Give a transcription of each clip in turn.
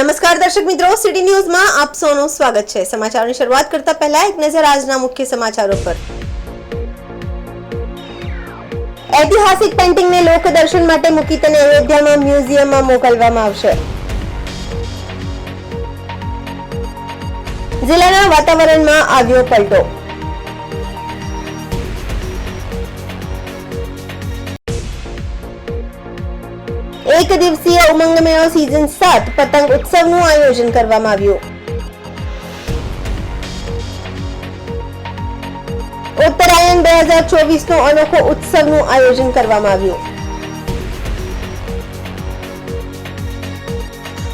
નમસ્કાર દર્શક મિત્રો, સિટી ન્યૂઝમાં આપ સૌનું સ્વાગત છે। સમાચારોની શરૂઆત કરતા પહેલા એક નજર આજના મુખ્ય સમાચારો પર। ઐતિહાસિક પેઇન્ટિંગને લોક દર્શન માટે મૂકી તેને અયોધ્યામાં મ્યુઝિયમમાં મોકલવામાં આવશે। જિલ્લાના વાતાવરણમાં આવ્યો પલટો। एक दिवसीय उमंग मेळो सीजन 7 पतंग उत्सवનું આયોજન કરવામાં આવ્યું। ઉત્તરાયણ 2024નો અનોખો ઉત્સવનું આયોજન કરવામાં આવ્યું।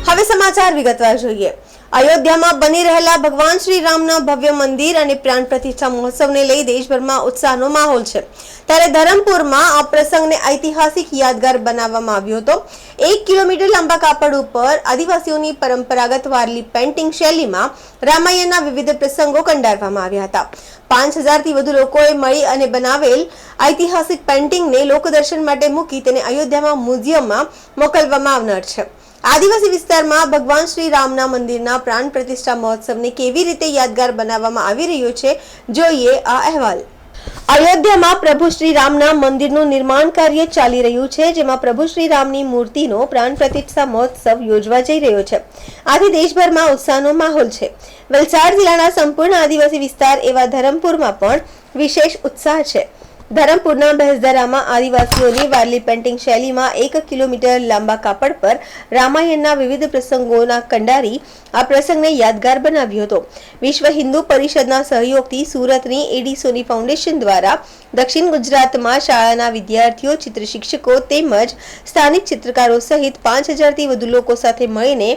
હવે સમાચાર વિગતવાર જોઈએ। અયોધ્યામાં બની રહેલા ભગવાન શ્રી રામના ભવ્ય મંદિર અને પ્રાણ પ્રતિષ્ઠા મહોત્સવને લઈ દેશભરમાં ઉત્સાહનો માહોલ છે। ત્યારે ધરમપુરમાં આ પ્રસંગને ઐતિહાસિક યાદગાર બનાવવામાં આવ્યો હતો। 1 કિલોમીટર લાંબા કાપડ ઉપર આદિવાસીઓની પરંપરાગત વારલી પેઇન્ટિંગ શૈલીમાં રામાયણના વિવિધ પ્રસંગો કંડારવામાં આવ્યા હતા। 5000થી વધુ લોકોએ મળી અને બનાવેલ ઐતિહાસિક પેઇન્ટિંગને લોકદર્શન માટે મૂકી તેને અયોધ્યામાં મ્યુઝિયમમાં મોકલવામાં આવનાર છે। આદિવાસી વિસ્તારમાં ભગવાન શ્રી રામના મંદિરના પ્રાણ પ્રતિષ્ઠા મહોત્સવને કેવી રીતે યાદગાર બનાવવામાં આવી રહ્યો છે, જોઈએ આ અહેવાલ। અયોધ્યામાં પ્રભુ શ્રી રામના મંદિરનું નિર્માણ કાર્ય ચાલી રહ્યું છે, જેમાં પ્રભુ શ્રી રામની મૂર્તિનો પ્રાણ પ્રતિષ્ઠા મહોત્સવ યોજવા જઈ રહ્યો છે। આથી દેશભરમાં ઉત્સાહનો માહોલ છે। વલસાડ જિલ્લાના સંપૂર્ણ આદિવાસી વિસ્તાર એવા ધરમપુરમાં પણ વિશેષ ઉત્સાહ છે। ધરમપુરના બહેસદરામાં આદિવાસીઓની વારલી પેઇન્ટિંગ શૈલીમાં 1 કિલોમીટર લાંબા કાપડ પર રામાયણના વિવિધ પ્રસંગોના કંડારી આ પ્રસંગને યાદગાર બનાવ્યો હતો। વિશ્વ હિન્દુ પરિષદના સહયોગથી સુરતની એડી સોની ફાઉન્ડેશન દ્વારા દક્ષિણ ગુજરાતમાં શાળાના વિદ્યાર્થીઓ, ચિત્ર શિક્ષકો તેમજ સ્થાનિક ચિત્રકારો સહિત 5000થી વધુ લોકો સાથે મળીને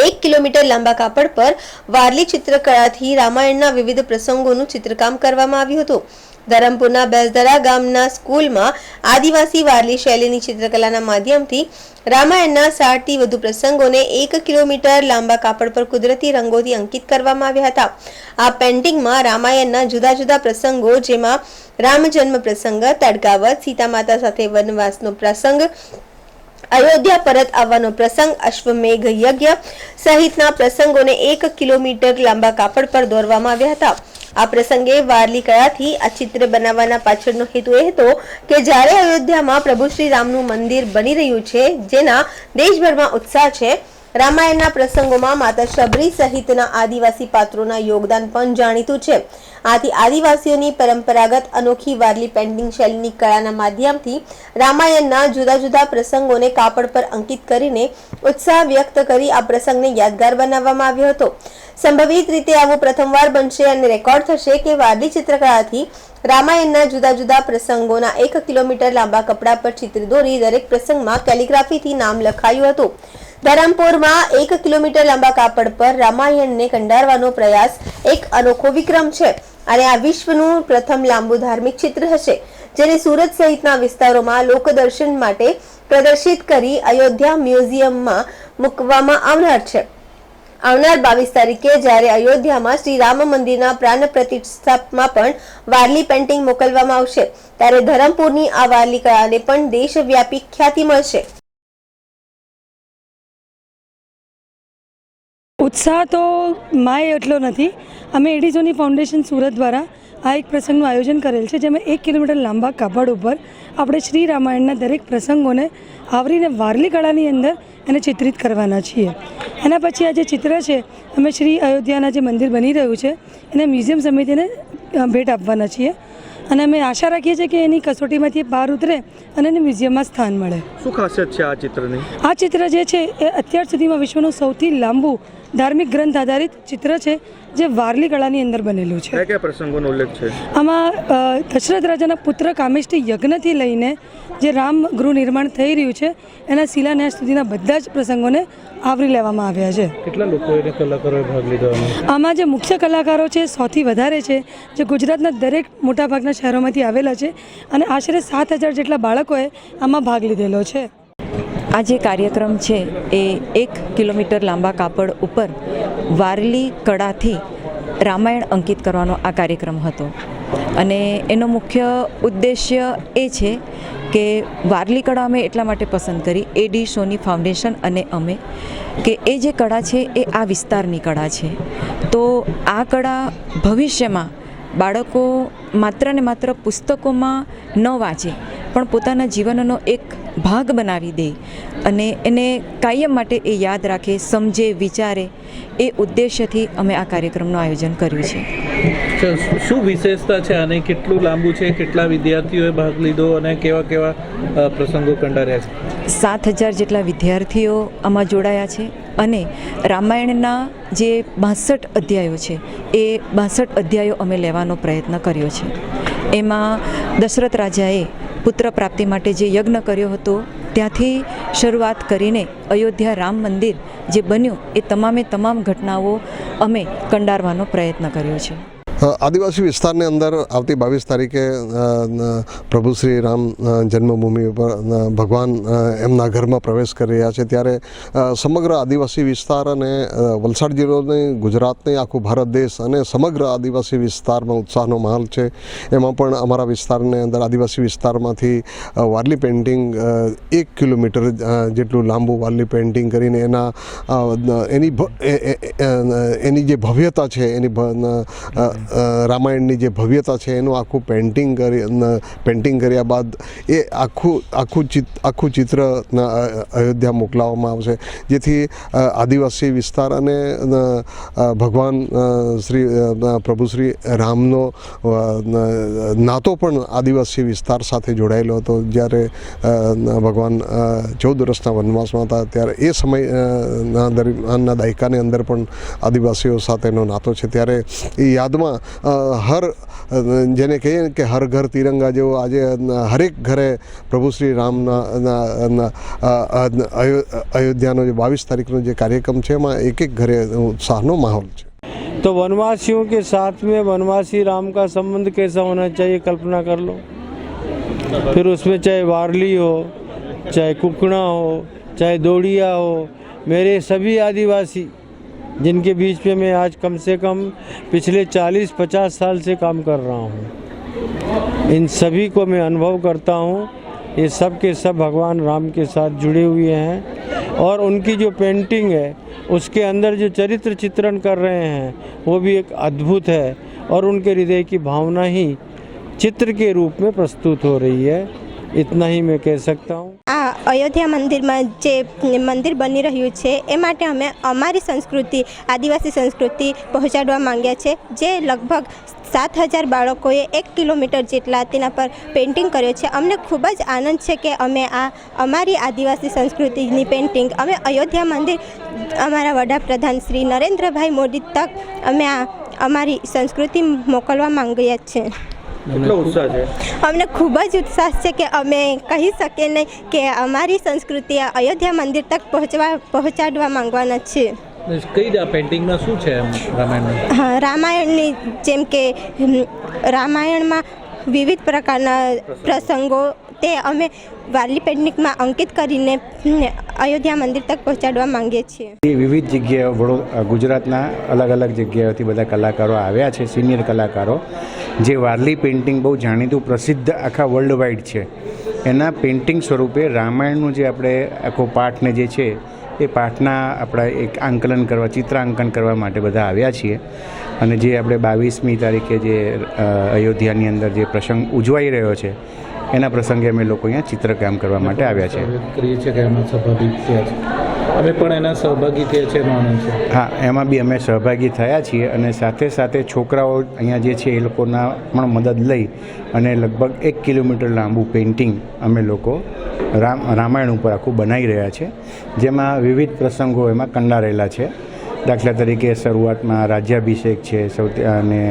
1 કિલોમીટર લાંબા કાપડ પર વારલી ચિત્રકળાથી રામાયણના વિવિધ પ્રસંગોનું ચિત્રકામ કરવામાં આવ્યું હતું। ધરમપુરના બેસદરા ગામના સ્કૂલમાં આદિવાસી વારલી શૈલીની ચિત્રકલાના માધ્યમથી રામાયણના 60થી વધુ પ્રસંગોને 1 કિલોમીટર લાંબા કાપડ પર કુદરતી રંગોથી અંકિત કરવામાં આવ્યા હતા। આ પેઇન્ટિંગમાં રામાયણના જુદા જુદા પ્રસંગો, જેમાં રામ જન્મ પ્રસંગ, તડકાવત, સીતા માતા સાથે વનવાસનો પ્રસંગ, અયોધ્યા પરત આવવાનો પ્રસંગ, અશ્વમેઘ યજ્ઞ સહિતના પ્રસંગોને 1 કિલોમીટર લાંબા કાપડ પર દોરવામાં આવ્યા હતા। આ પ્રસંગે વારલી કળાથી આ ચિત્ર બનાવવાના પાછળનો હેતુ એ હતો કે જ્યારે અયોધ્યામાં પ્રભુ શ્રી રામનું મંદિર બની રહ્યું છે, જેના દેશભરમાં ઉત્સાહ છે, રામાયણના પ્રસંગોમાં માતા શબરી સહિતના આદિવાસી પાત્રોના યોગદાન પણ જાણીતું છે। આથી આદિવાસીઓની પરંપરાગત અનોખી વારલી પેઇન્ટિંગ શૈલીની કળાના માધ્યમથી રામાયણના જુદા જુદા પ્રસંગોને કાપડ પર અંકિત કરીને ઉત્સાહ વ્યક્ત કરી આ પ્રસંગને યાદગાર બનાવવામાં આવ્યો હતો। સંભવિત રીતે આવું પ્રથમવાર બનશે અને રેકોર્ડ થશે કે વારલી ચિત્રકળાથી રામાયણના જુદા જુદા પ્રસંગોના 1 કિલોમીટર લાંબા કપડા પર ચિત્ર દોરી દરેક પ્રસંગમાં કેલિગ્રાફીથી નામ લખાયું હતું। ધરમપુરમાં 1 કિલોમીટર લાંબા કાપડ પર રામાયણને કંડારવાનો પ્રયાસ એક અનોખો વિક્રમ છે અને આ વિશ્વનું પ્રથમ લાંબુ ધાર્મિક ચિત્ર હશે, જેને સુરત સહિતના વિસ્તારોમાં લોકદર્શન માટે પ્રદર્શિત કરી અયોધ્યા મ્યુઝિયમમાં મૂકવામાં આવનાર છે। આવનાર 22 તારીખે જ્યારે અયોધ્યામાં શ્રી રામ મંદિરના પ્રાણ પ્રતિષ્ઠામાં પણ વારલી પેઇન્ટિંગ મોકલવામાં આવશે, ત્યારે ધરમપુરની આ વારલી કળાને પણ દેશવ્યાપી ખ્યાતિ મળશે। उत्साह तो माय एटलो नहीं। अमे एडी सोनी फाउंडेशन सूरत द्वारा आ एक प्रसंगનું આયોજન કરેલ છે, જેમાં 1 કિલોમીટર લાંબા કાપડ ઉપર આપણે શ્રી રામાયણના દરેક પ્રસંગોને આવરીને વારલી કળાની અંદર એને ચિત્રિત કરવાના છીએ। એના પછી આ જે ચિત્ર છે અમે શ્રી અયોધ્યાના જે મંદિર બની રહ્યું છે એને મ્યુઝિયમ સમિતિને ભેટ આપવાના છીએ અને અમે આશા રાખીએ છીએ કે એની કસોટીમાંથી બહાર ઉતરે અને એને મ્યુઝિયમમાં સ્થાન મળે। શું ખાસિયત છે આ ચિત્રની? આ ચિત્ર જે છે એ અત્યાર સુધીમાં વિશ્વનું સૌથી લાંબુ ધાર્મિક ગ્રંથ આધારિત ચિત્ર છે, જે વારલી કળાની અંદર બનેલું છે। કયા પ્રસંગોનો ઉલ્લેખ છે આમાં? દશરથ રાજાના પુત્ર કામેષ્ટી યજ્ઞથી લઈને જે રામ ગૃહ નિર્માણ થઈ રહ્યું છે એના શિલાન્યાસ સુધીના બધા જ પ્રસંગોને આવરી લેવામાં આવ્યા છે। કેટલા લોકોએ કલાકારોએ ભાગ લીધો? આમાં જે મુખ્ય કલાકારો છે 100થી વધારે છે, જે ગુજરાતના દરેક મોટાભાગના શહેરોમાંથી આવેલા છે અને આશરે 7000 જેટલા બાળકોએ આમાં ભાગ લીધેલો છે। આ જે કાર્યક્રમ છે એ 1 કિલોમીટર લાંબા કાપડ ઉપર વારલી કળાથી રામાયણ અંકિત કરવાનો આ કાર્યક્રમ હતો। અને એનો મુખ્ય ઉદ્દેશ્ય એ છે કે વારલી કળા અમે એટલા માટે પસંદ કરી, એડી સોની ફાઉન્ડેશન અને અમે, કે એ જે કળા છે એ આ વિસ્તારની કળા છે. તો આ કળા ભવિષ્યમાં બાળકો માત્ર ને માત્ર પુસ્તકોમાં ન વાંચે પણ પોતાના જીવનનો એક ભાગ બનાવી દે અને એને કાયમ માટે એ યાદ રાખે, સમજે, વિચારે, એ ઉદ્દેશ્યથી અમે આ કાર્યક્રમનું આયોજન કર્યું છે. શું વિશેષતા છે આને? કેટલું લાંબુ છે? કેટલા વિદ્યાર્થીઓએ ભાગ લીધો અને કેવા કેવા પ્રસંગો કંડાર્યા છે? 7,000 જેટલા વિદ્યાર્થીઓ આમાં જોડાયા છે અને રામાયણના જે 62 અધ્યાયો છે એ 62 અધ્યાયો અમે લેવાનો પ્રયત્ન કર્યો છે. એમાં દશરથ રાજાએ પુત્ર પ્રાપ્તિ માટે જે યજ્ઞ કર્યો હતો ત્યાંથી શરૂઆત કરીને અયોધ્યા રામ મંદિર જે બન્યું એ તમામ ઘટનાઓ અમે કંડારવાનો પ્રયત્ન કર્યો છે. આદિવાસી વિસ્તારની અંદર આવતી 22 તારીખે પ્રભુ શ્રી રામ જન્મભૂમિ ઉપર ભગવાન એમના ઘરમાં પ્રવેશ કરી રહ્યા છે. ત્યારે સમગ્ર આદિવાસી વિસ્તાર અને વલસાડ જિલ્લોની, ગુજરાતની, આખું ભારત દેશ અને સમગ્ર આદિવાસી વિસ્તારમાં ઉત્સાહનો માહોલ છે. એમાં પણ અમારા વિસ્તારની અંદર આદિવાસી વિસ્તારમાંથી વારલી પેઇન્ટિંગ 1 કિલોમીટર જેટલું લાંબુ વારલી પેઇન્ટિંગ કરીને એની જે ભવ્યતા છે, એની રામાયણની જે ભવ્યતા છે એનું આખું પેઇન્ટિંગ કર્યા બાદ એ આખું ચિત્ર અયોધ્યા મોકલાવવામાં આવશે, જેથી આદિવાસી વિસ્તાર અને ભગવાન પ્રભુ શ્રી રામનો નાતો પણ આદિવાસી વિસ્તાર સાથે જોડાયેલો હતો. જ્યારે ભગવાન 14 વર્ષના વનવાસમાં હતા ત્યારે એ સમયના દરમિયાનના દાયકાની અંદર પણ આદિવાસીઓ સાથેનો નાતો છે. ત્યારે એ યાદમાં જેને કહીએ કે હર ઘર તિરંગા જેવો આજે હરેક ઘરે પ્રભુ શ્રી રામના અયોધ્યાનો જે 22 તારીખનો જે કાર્યક્રમ છે એમાં એક ઘરે उत्साहનો माहौल છે. तो वनवासियों के साथ में वनवासी राम का संबंध कैसा होना चाहिए, कल्पना कर लो. फिर उसमें चाहे वारली हो, चाहे कुकड़ा हो, चाहे दौड़िया हो, मेरे सभी आदिवासी जिनके बीच में मैं आज कम से कम पिछले 40-50 साल से काम कर रहा हूँ, इन सभी को मैं अनुभव करता हूँ. ये सब के सब भगवान राम के साथ जुड़े हुए हैं और उनकी जो पेंटिंग है उसके अंदर जो चरित्र चित्रण कर रहे हैं वो भी एक अद्भुत है और उनके हृदय की भावना ही चित्र के रूप में प्रस्तुत हो रही है. इतना ही मैं कह सकता हूँ. આ અયોધ્યા મંદિરમાં જે મંદિર બની રહ્યું છે એ માટે અમે અમારી સંસ્કૃતિ, આદિવાસી સંસ્કૃતિ પહોંચાડવા માંગ્યા છે. જે લગભગ 7,000 બાળકોએ 1 કિલોમીટર જેટલા તેના પર પેઇન્ટિંગ કર્યો છે. અમને ખૂબ જ આનંદ છે કે અમે આ અમારી આદિવાસી સંસ્કૃતિની પેઇન્ટિંગ અમે અયોધ્યા મંદિર અમારા વડાપ્રધાન શ્રી નરેન્દ્રભાઈ મોદી તક અમે આ અમારી સંસ્કૃતિ મોકલવા માંગ્યા છે. કેટલો ઉત્સાહ છે? અમને ખૂબ જ ઉત્સાહ છે કે અમે કહી શકીએ નહીં કે અમારી સંસ્કૃતિ અયોધ્યા મંદિર તક પહોંચાડવા માંગવાના છે. કઈ પેઇન્ટિંગમાં શું છે રામાયણમાં? હા, રામાયણની જેમ કે રામાયણમાં વિવિધ પ્રકારના પ્રસંગો તે અમે વારલી પેઇન્ટિંગમાં અંકિત કરીને અયોધ્યા મંદિર તક પહોંચાડવા માંગીએ છીએ. વિવિધ જગ્યાઓ ગુજરાતના અલગ અલગ જગ્યાઓથી બધા કલાકારો આવ્યા છે, સિનિયર કલાકારો, જે વારલી પેઇન્ટિંગ બહુ જાણીતું પ્રસિદ્ધ આખા વર્લ્ડ વાઇડ છે. એના પેઇન્ટિંગ સ્વરૂપે રામાયણનું જે આપણે આખો પાઠને જે છે એ પાઠના આપણા એક આંકલન કરવા, ચિત્રાંકન કરવા માટે બધા આવ્યા છીએ. અને જે આપણે 22મી તારીખે જે અયોધ્યાની અંદર જે પ્રસંગ ઉજવાઈ રહ્યો છે એના પ્રસંગે અમે લોકો અહીંયા ચિત્રકામ કરવા માટે આવ્યા છે. કરીએ છીએ કે એમાં સહભાગી થયા છે, અમે પણ એના સહભાગી થયા છે એનો આનંદ છે. હા, એમાં બી અમે સહભાગી થયા છીએ અને સાથે સાથે છોકરાઓ અહીંયા જે છે એ લોકોના પણ મદદ લઈ અને લગભગ 1 કિલોમીટર લાંબુ પેઇન્ટિંગ અમે લોકો રામાયણ ઉપર આખું બનાવી રહ્યા છે, જેમાં વિવિધ પ્રસંગો એમાં કંડારેલા છે. દાખલા તરીકે શરૂઆતમાં રાજ્યાભિષેક છે, અને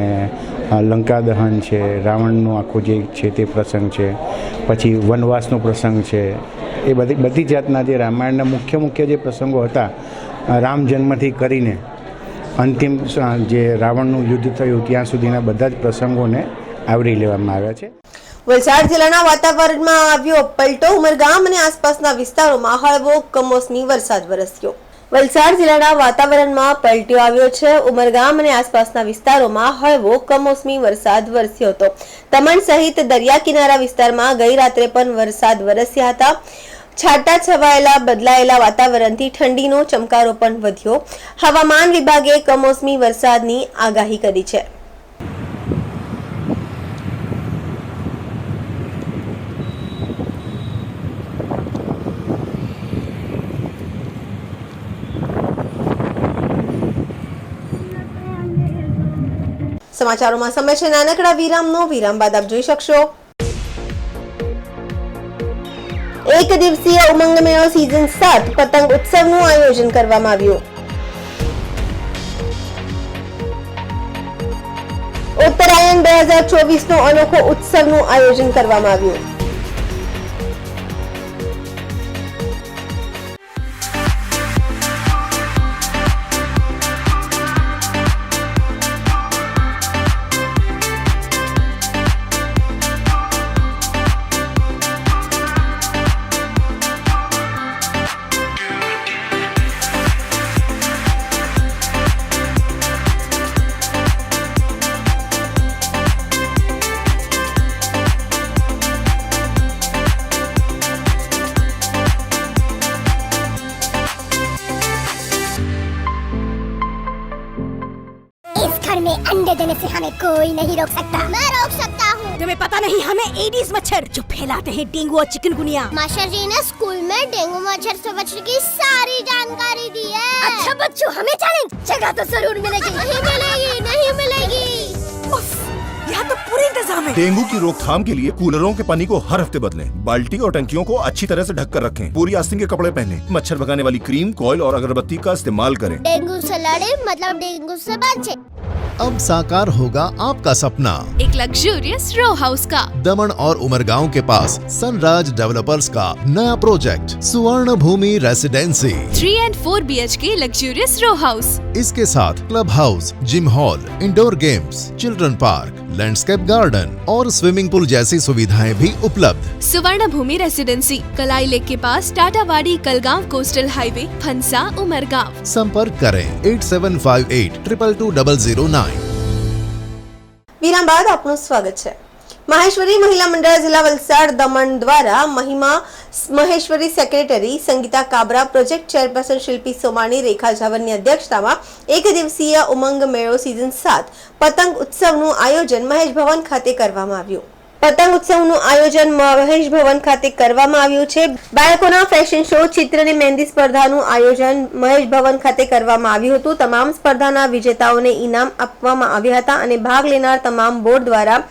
લંકા દહન છે, રાવણનો આખો જે છે તે પ્રસંગ છે, પછી વનવાસનો પ્રસંગ છે. એ બધી જાતના જે રામાયણના મુખ્ય જે પ્રસંગો હતા, રામ જન્મથી કરીને અંતિમ જે રાવણનું યુદ્ધ થયું ત્યાં સુધીના બધા જ પ્રસંગોને આવરી લેવામાં આવ્યા છે. વલસાડ જિલ્લાના વાતાવરણમાં આવ્યો પલટો. ઉમરગામ અને આસપાસના વિસ્તારોમાં હળવો કમોસમી વરસાદ વરસ્યો. વલસાડ જિલ્લાના વાતાવરણમાં પલટો આવ્યો છે. ઉમરગામ અને આસપાસના વિસ્તારોમાં હળવો કમોસમી વરસાદ વરસ્યો હતો. દમણ સહિત દરિયા કિનારા વિસ્તારમાં ગઈ રાત્રે પણ વરસાદ વરસ્યા હતા. છાટા છવાયેલા બદલાયેલા વાતાવરણથી ઠંડીનો ચમકારો પણ વધ્યો. હવામાન વિભાગે કમોસમી વરસાદની આગાહી કરી છે. સમાચારોમાં સમય છે નાનકડા વિરામનો. વિરામ બાદ આપ જોઈ શકશો એક દિવસીય ઉમંગ મેળો સીઝન 7 પતંગ ઉત્સવનું આયોજન કરવામાં આવ્યું. ઉત્તરાયણ 2024 નો અનોખો ઉત્સવનું આયોજન કરવામાં આવ્યું. घर में अंडे देने से हमें कोई नहीं रोक सकता। मैं रोक सकता हूँ। तुम्हें पता नहीं हमें एडीज मच्छर जो फैलाते हैं डेंगू और चिकनगुनिया। मास्टर जी ने स्कूल में डेंगू मच्छर से बचने की सारी जानकारी दी है। अच्छा बच्चों, हमें चैलेंज जगह तो जरूर मिलेगी। नहीं मिलेगी, नहीं मिलेगी। यहाँ तो पूरे इंतजाम है। डेंगू की रोकथाम के लिए कूलरों के पानी को हर हफ्ते बदलें। बाल्टी और टंकियों को अच्छी तरह से ढक कर रखें। पूरी आस्तीन के कपड़े पहने। मच्छर भगाने वाली क्रीम, कॉइल और अगरबत्ती का इस्तेमाल करें। डेंगू से लड़े मतलब डेंगू से बचे। अब साकार होगा आपका सपना एक लग्जूरियस रो हाउस का। दमन और उमरगांव के पास सनराज डेवलपर्स का नया project Suvarna Bhoomi residency 3 and 4 BHK luxurious row house. इसके साथ club house, gym hall, indoor games, children park, landscape garden और स्विमिंग पूल जैसी सुविधाएं भी उपलब्ध। सुवर्ण भूमि रेसिडेंसी कलाई लेक के पास टाटावाड़ी कलगांव कोस्टल हाईवे फंसा उमरगांव। संपर्क करें 8758 222 009। વિરામ બાદ આપનું સ્વાગત છે. મહેશ્વરી મહિલા મંડળ જિલ્લા વલસાડ દમણ દ્વારા Maheshwari secretary Sangeeta Kabra, project chairperson Shilpi Somani, Rekha Javarni અધ્યક્ષતામાં એક દિવસીય ઉમંગ મેળો સીઝન 7 પતંગ ઉત્સવનું આયોજન મહેશ ભવન ખાતે કરવામાં આવ્યું. પતંગ ઉત્સવનું આયોજન મહેશ ભવન ખાતે કરવામાં આવ્યું છે. બાળકોના ફેશન શો, ચિત્ર અને મહેંદી સ્પર્ધાનું આયોજન મહેશ ભવન ખાતે કરવામાં આવ્યું હતું. તમામ સ્પર્ધાના વિજેતાઓને ઇનામ આપવામાં આવ્યા હતા અને ભાગ લેનાર તમામ બોર્ડ દ્વારા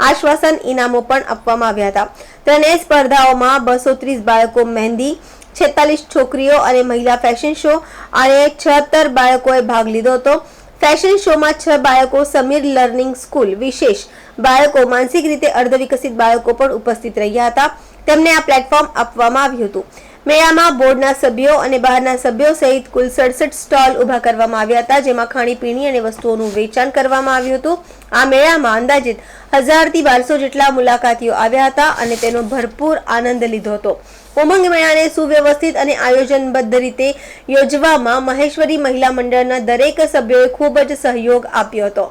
આશ્વાસન ઇનામો પણ આપવામાં આવ્યા હતા. ત્રણેય સ્પર્ધાઓમાં 230 બાળકો મહેંદી, 46 છોકરીઓ અને મહિલા ફેશન શો અને 76 બાળકોએ ભાગ લીધો હતો. ફેશન શોમાં 6 બાળકો સમીર લર્નિંગ સ્કૂલ વિશેષ બાળકો, માનસિક રીતે અર્ધવિકસિત બાળકો પણ ઉપસ્થિત રહ્યા હતા. તેમને આ પ્લેટફોર્મ આપવામાં આવ્યું હતું. મેળામાં બોર્ડના સભ્યો અને બહારના સભ્યો સહિત કુલ 67 સ્ટોલ ઊભા કરવામાં આવ્યા હતા, જેમાં ખાણીપીણી અને વસ્તુઓનું વેચાણ કરવામાં આવ્યું હતું. આ મેળામાં અંદાજિત 1000 થી 1200 જેટલા મુલાકાતીઓ આવ્યા હતા અને તેનો ભરપૂર આનંદ લીધો હતો. ઉમંગ મેળાને સુવ્યવસ્થિત અને આયોજનબદ્ધ રીતે યોજવામાં મહેશ્વરી મહિલા મંડળના દરેક સભ્યોએ ખૂબ જ સહયોગ આપ્યો હતો.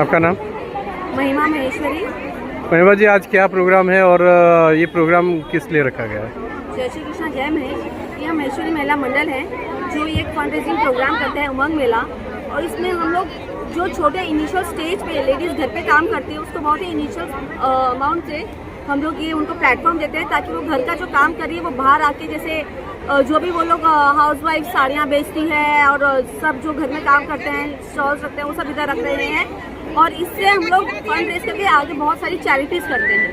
आपका नाम? महिमा महेश्वरी। महिमा जी, आज क्या प्रोग्राम है और ये प्रोग्राम किस लिए रखा गया है? जय श्री कृष्णा जय महेश। यह महेश्वरी महिला मंडल है जो ये एक फंड रेजिंग प्रोग्राम करते हैं उमंग मेला, और इसमें हम लोग जो छोटे इनिशियल स्टेज पे लेडीज़ घर पे काम करती है उसको बहुत ही इनिशियल अमाउंट से हम लोग ये उनको प्लेटफॉर्म देते हैं ताकि वो घर का जो काम कर रही है वो बाहर आके, जैसे जो भी वो लोग हाउस वाइफ साड़ियाँ बेचती है और सब जो घर में काम करते हैं स्टॉल्स रखते हैं वो सब इधर रख रहे हैं, और इससे हम लोग फंड रेज करके आगे बहुत सारी चैरिटीज़ करते हैं।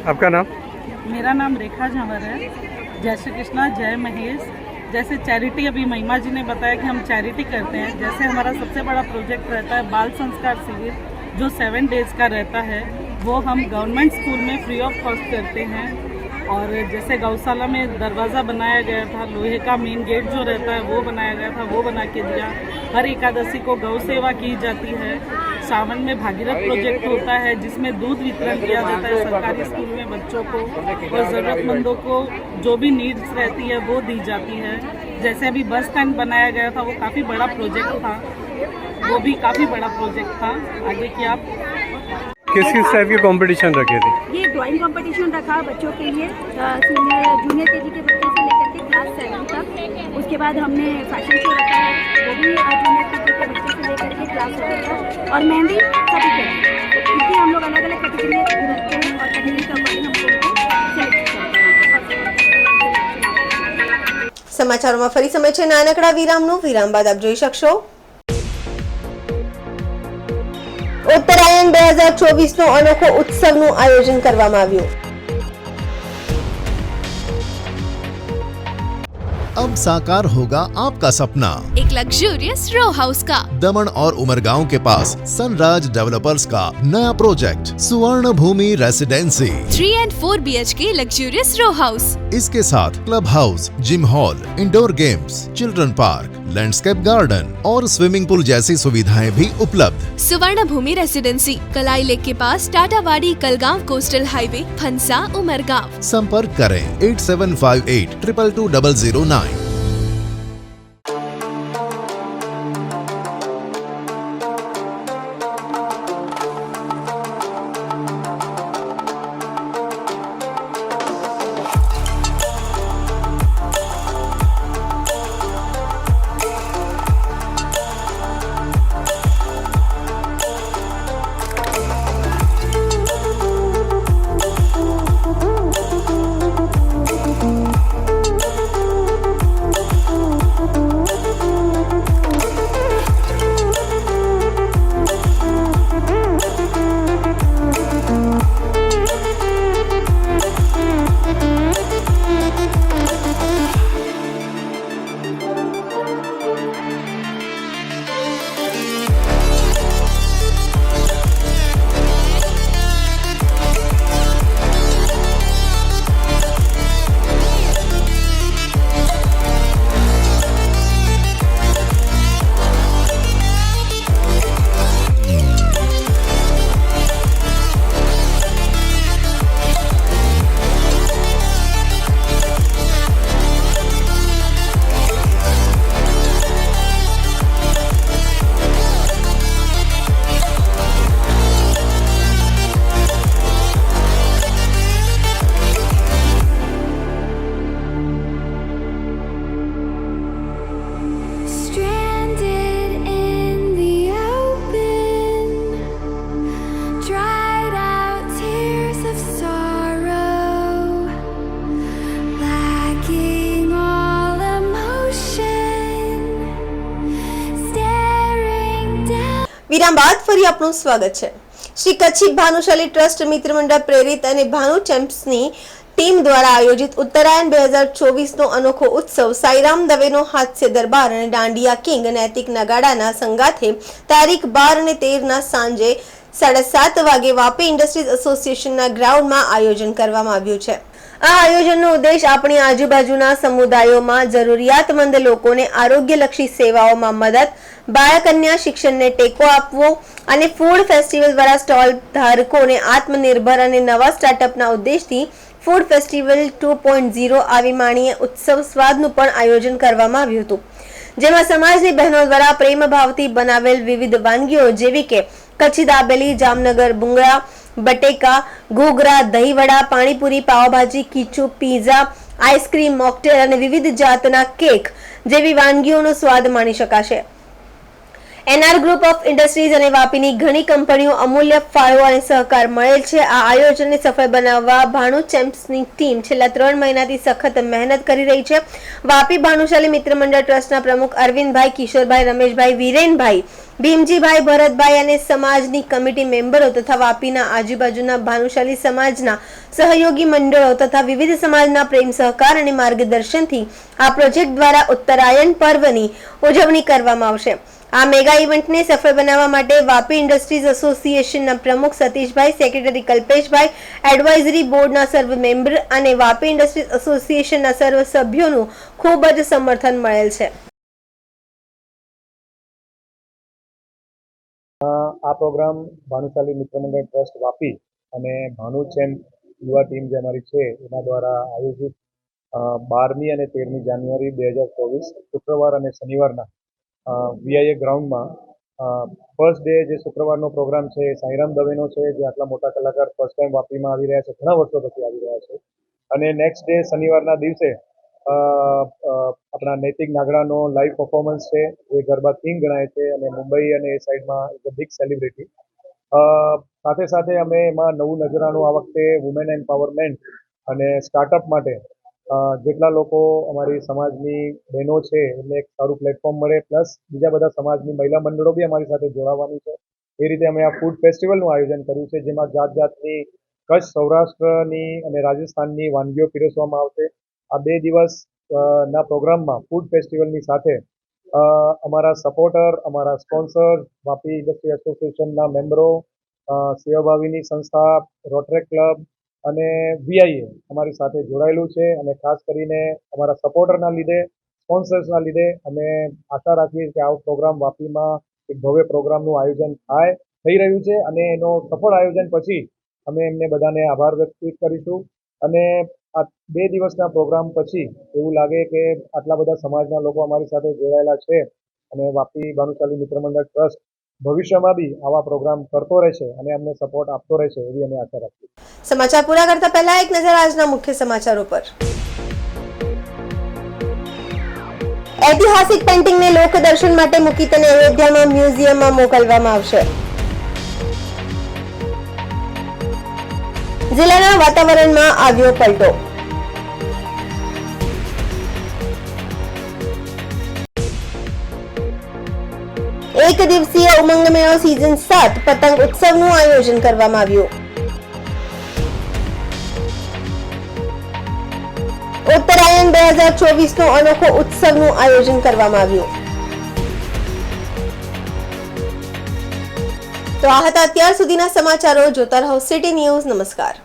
आपका नाम? मेरा नाम रेखा झंवर है। जय श्री कृष्णा जय महेश। जैसे चैरिटी अभी महिमा जी ने बताया कि हम चैरिटी करते हैं, जैसे हमारा सबसे बड़ा प्रोजेक्ट रहता है बाल संस्कार शिविर जो 7 डेज़ का रहता है, वो हम गवर्नमेंट स्कूल में फ्री ऑफ कॉस्ट करते हैं। और जैसे गौशाला में दरवाज़ा बनाया गया था, लोहे का मेन गेट जो रहता है वो बनाया गया था, वो बना के दिया। हर एकादशी को गौ सेवा की जाती है। सावन में भागीरथ प्रोजेक्ट होता है जिसमें दूध वितरण किया जाता है सरकारी स्कूल में बच्चों को, और ज़रूरतमंदों को जो भी नीड्स रहती है वो दी जाती है। जैसे अभी बस स्टैंड बनाया गया था, वो काफ़ी बड़ा प्रोजेक्ट था, वो भी काफ़ी बड़ा प्रोजेक्ट था। आगे की आप किस टाइप के कंपटीशन रखे थे? ये ड्राइंग कंपटीशन रखा बच्चों के लिए, सीनियर जूनियर केजी के बच्चों से लेकर के क्लास 7 तक। उसके बाद हमने फैशन शो रखा है, वो भी जूनियर केजी के बच्चों से लेकर के क्लास 7 तक, और मेहंदी सभी के। इसलिए हम लोग अलग अलग कैटेगरी रखते हैं और कैटेगरी का अकॉर्डिंग हम लोग सेलेक्ट करते हैं। સમાચારોમાં ફરી સમય છે નાનકડા વિરામનો. વિરામ બાદ આપ જોઈ શકશો ઉત્તરાયણ 2024નો અનોખો ઉત્સવનું આયોજન કરવામાં આવ્યું. अब साकार होगा आपका सपना। एक लग्जूरियस रो हाउस का। दमन और उमरगांव के पास सनराज डेवलपर्स का नया project Suvarna Bhoomi residency 3 and 4 BHK luxurious row house. इसके साथ club house, gym hall, indoor games, children park, landscape garden और स्विमिंग पूल जैसी सुविधाएं भी उपलब्ध। सुवर्ण भूमि रेसिडेंसी कलाई लेक के पास टाटावाड़ी कलगांव कोस्टल हाईवे फंसा उमरगांव। संपर्क करें 8758 222 009। વિરામ બાદ ફરી આપનું સ્વાગત છે. શ્રી કચ્છી ભાનુશાલી ટ્રસ્ટ મિત્ર મંડળ પ્રેરિત અને ભાનુ ચેમ્પ્સની ટીમ દ્વારા આયોજિત ઉત્તરાયણ 2024નો અનોખો ઉત્સવ સાઈરામ દવેનો હાસ્ય દરબાર અને દાંડિયા કિંગ નૈતિક નગાડાના સંગાથે તારીખ 12 અને 13ના સાંજે 7:30 વાગે વાપી ઇન્ડસ્ટ્રીઝ એસોસિએશનના ગ્રાઉન્ડમાં આયોજન કરવામાં આવ્યું છે. આ આયોજનનો ઉદ્દેશ આપણી આજુબાજુના સમુદાયોમાં જરૂરિયાતમંદ લોકોને આરોગ્યલક્ષી સેવાઓમાં મદદ, બાળકન્યા શિક્ષણને ટેકો આપવો અને ફૂડ ફેસ્ટિવલ દ્વારા સ્ટોલ ધારકોને આત્મનિર્ભર અને નવા સ્ટાર્ટઅપના ઉદ્દેશથી ફૂડ ફેસ્ટિવલ 2.0 આવી માણીએ ઉત્સવ સ્વાદનું પણ આયોજન કરવામાં આવ્યું હતું, જેમાં સમાજની બહેનો દ્વારા પ્રેમ ભાવથી બનાવેલ વિવિધ વાનગીઓ જેવી કે કચ્છી દાબેલી, જામનગર ભૂંગળા, બટેકા, ઘૂઘરા, દહીંવડા, પાણીપુરી, પાવભાજી, ખીચું, પીઝા, આઈસ્ક્રીમ, મોકટેલ અને વિવિધ જાતના કેક જેવી વાનગીઓનો સ્વાદ માણી શકાશે. એનઆર ગ્રુપ ઓફ ઇન્ડસ્ટ્રીઝ અને વાપીની ઘણી કંપનીઓ અમૂલ્ય ફાળો અને સહકાર મળેલ છે. આ આયોજનને સફળ બનાવવા ભાણુ ચેમ્પ્સની ટીમ છેલ્લા 3 મહિનાથી સખત મહેનત કરી રહી છે. વાપી ભાનુશાલી મિત્ર મંડળ ટ્રસ્ટના પ્રમુખ અરવિંદભાઈ, કિશોરભાઈ, રમેશભાઈ, વીરેનભાઈ, ભીમજીભાઈ, ભરતભાઈ અને સમાજની કમિટી મેમ્બરો તથા વાપીના આજુબાજુના ભાનુશાલી સમાજના સહયોગી મંડળો તથા વિવિધ સમાજના પ્રેમ સહકાર અને માર્ગદર્શનથી આ પ્રોજેક્ટ દ્વારા ઉત્તરાયણ પર્વની ઉજવણી કરવામાં આવશે. આ મેગા ઇવેન્ટને સફળ બનાવવા માટે વાપી ઇન્ડસ્ટ્રીઝ એસોસિએશનના પ્રમુખ સતીશભાઈ, સેક્રેટરી કલ્પેશભાઈ, એડવાઇઝરી બોર્ડના સર્વ મેમ્બર અને વાપી ઇન્ડસ્ટ્રીઝ એસોસિએશનના સર્વ સભ્યોનું ખૂબ જ સમર્થન મળેલ છે. આ પ્રોગ્રામ ભાનુશાલી મિત્ર મંડળ ટ્રસ્ટ વાપી અને ભાનુ ચેમ્પ યુવા ટીમ જે અમારી છે એના દ્વારા આયોજિત 12મી અને 13મી જાન્યુઆરી 2024 શુક્રવાર અને શનિવારના વીઆઈએ ગ્રાઉન્ડમાં ફર્સ્ટ ડે જે શુક્રવારનો પ્રોગ્રામ છે એ સાંઈરામ દવેનો છે, જે આટલા મોટા કલાકાર ફર્સ્ટ ટાઈમ વાપીમાં આવી રહ્યા છે, ઘણા વર્ષો પછી આવી રહ્યા છે. અને નેક્સ્ટ ડે શનિવારના દિવસે આપણા નૈતિક નાગડાનો લાઈવ પરફોર્મન્સ છે, એ ગરબા કિંગ ગણાય છે અને મુંબઈ અને એ સાઈડમાં ઇઝ અ બિગ સેલિબ્રિટી. સાથે સાથે અમે એમાં નવું નજરાનું આ વખતે વુમેન એમ્પાવરમેન્ટ અને સ્ટાર્ટઅપ માટે જેટલા લોકો અમારી સમાજની બહેનો છે એમને એક સારું પ્લેટફોર્મ મળે, પ્લસ બીજા બધા સમાજની મહિલા મંડળો બી અમારી સાથે જોડાવાની છે. એ રીતે અમે આ ફૂડ ફેસ્ટિવલનું આયોજન કર્યું છે, જેમાં જાત જાતની કચ્છ, સૌરાષ્ટ્રની અને રાજસ્થાનની વાનગીઓ પીરસવામાં આવશે. આ 2 દિવસ ના પ્રોગ્રામમાં ફૂડ ફેસ્ટિવલની સાથે અમારા સપોર્ટર, અમારા સ્પોન્સર, વાપી ઇન્ડસ્ટ્રી એસોસિએશનના મેમ્બરો, સેવાભાવીની સંસ્થા, રોટરેક ક્લબ અને વીઆઈએ અમારી સાથે જોડાયેલું છે. અને ખાસ કરીને અમારા સપોર્ટરના લીધે, સ્પોન્સર્સના લીધે અમે આશા રાખીએ કે આ પ્રોગ્રામ વાપીમાં એક ભવ્ય પ્રોગ્રામનું આયોજન થઈ રહ્યું છે. અને એનો સફળ આયોજન પછી અમે એમને બધાને આભાર વ્યક્ત કરીશું. અને આ 2 દિવસના પ્રોગ્રામ પછી એવું લાગે કે આટલા બધા સમાજના લોકો અમારી સાથે જોડાયેલા છે અને વાપી ભાનુશાલી મિત્ર મંડળ ટ્રસ્ટ ભવિષ્યમાં બી આવા પ્રોગ્રામ કરતો રહેશે અને અમને સપોર્ટ આપતો રહેશે એવી અમે આશા રાખીએ. સમાચાર પૂરા કરતા પહેલા એક નજર આજના મુખ્ય સમાચારો પર. ઐતિહાસિક પેઇન્ટિંગને લોક દર્શન માટે મૂકી તેને અયોધ્યામાં મ્યુઝિયમમાં મોકલવામાં આવશે. જિલ્લાના વાતાવરણમાં આવ્યો પલટો. એક દિવસીય ઉમંગ મેળો સિઝન 7 પતંગ ઉત્સવનું આયોજન કરવામાં આવ્યું. ઉત્તરાયણ 2024નો અનોખો ઉત્સવનું આયોજન કરવામાં આવ્યું. તો આ હતા અત્યાર સુધીના સમાચારો. જોતા રહો સિટી ન્યૂઝ. નમસ્કાર.